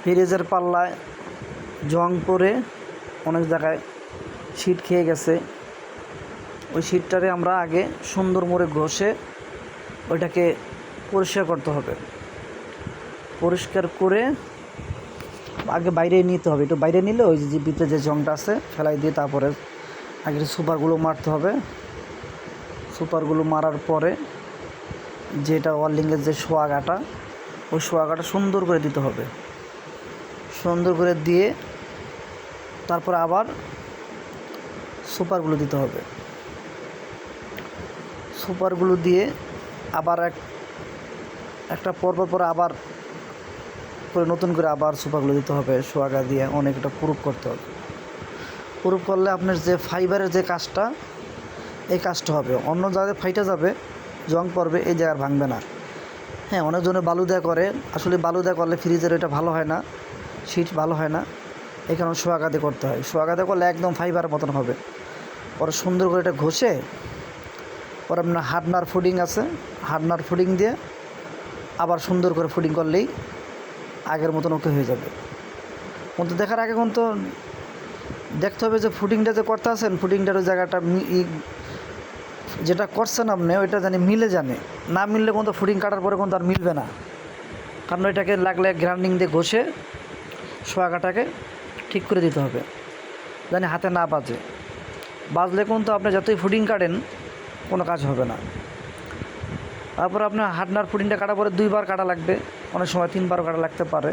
ফ্রিজের পাল্লায় জং পড়ে অনেক জায়গায় শীট খেয়ে গেছে। ওই শীটটারে আমরা আগে সুন্দর করে ঘষে ওইটাকে পরিষ্কার করতে হবে। পরিষ্কার করে আগে বাইরে নিতে হবে, একটু বাইরে নিলে ওই যে ভিতরে যে জংটা আছে ফেলাই দিয়ে তারপরে আগে সুপারগুলো মারতে হবে। সুপারগুলো মারার পরে যেটা ওয়ার্লিংয়ের যে সোয়াগাটা, ওই সোয়াগাটা সুন্দর করে দিতে হবে। সুন্দর করে দিয়ে তারপর আবার সুপারগুলো দিতে হবে। সুপারগুলো দিয়ে আবার একটা পর আবার করে নতুন করে আবার সুপারগুলো দিতে হবে। সোয়াগা দিয়ে অনেকটা প্রুফ করতে হবে। প্রুফ করলে আপনার যে ফাইবারের যে কাজটা, এই কাজটা হবে। অন্য জায়গায় ফাইটা যাবে, জং পড়বে, এই জায়গায় ভাঙবে না। হ্যাঁ, অনেকজনে বালু দেয়া করে, আসলে বালু দেয়া করলে ফ্রিজের এটা ভালো হয় না, শীট ভালো হয় না। এই কারণে সোয়াগা দিয়ে করতে হয়। সোয়াগা দিয়ে করলে একদম ফাইবার মতন হবে। পরে সুন্দর করে এটা ঘষে পরে আপনার হার্ডনার ফুডিং আছে, হার্ডনার ফুডিং দিয়ে আবার সুন্দর করে ফুডিং করলেই আগের মতন ওকে হয়ে যাবে। কিন্তু দেখার আগে কিন্তু দেখতে হবে যে ফুডিংটা যে করতে আছেন, ফুডিংটার ওই জায়গাটা যেটা করছেন আপনি ওইটা জানি মিলে, না মিললে কিন্তু ফুডিং কাটার পরে কিন্তু আর মিলবে না। কারণ ওইটাকে লাগলে গ্রাইন্ডিং দিয়ে ঘষে সোয়াগাটাকে ঠিক করে দিতে হবে, জানি হাতে না বাজলে কিন্তু আপনি যতই ফুডিং কাটেন কোনো কাজ হবে না। তারপর আপনার হার্ডনার ফুডিংটা কাটার পরে 2 বার কাটা লাগবে, অনেক সময় 3 বারও কাটা লাগতে পারে।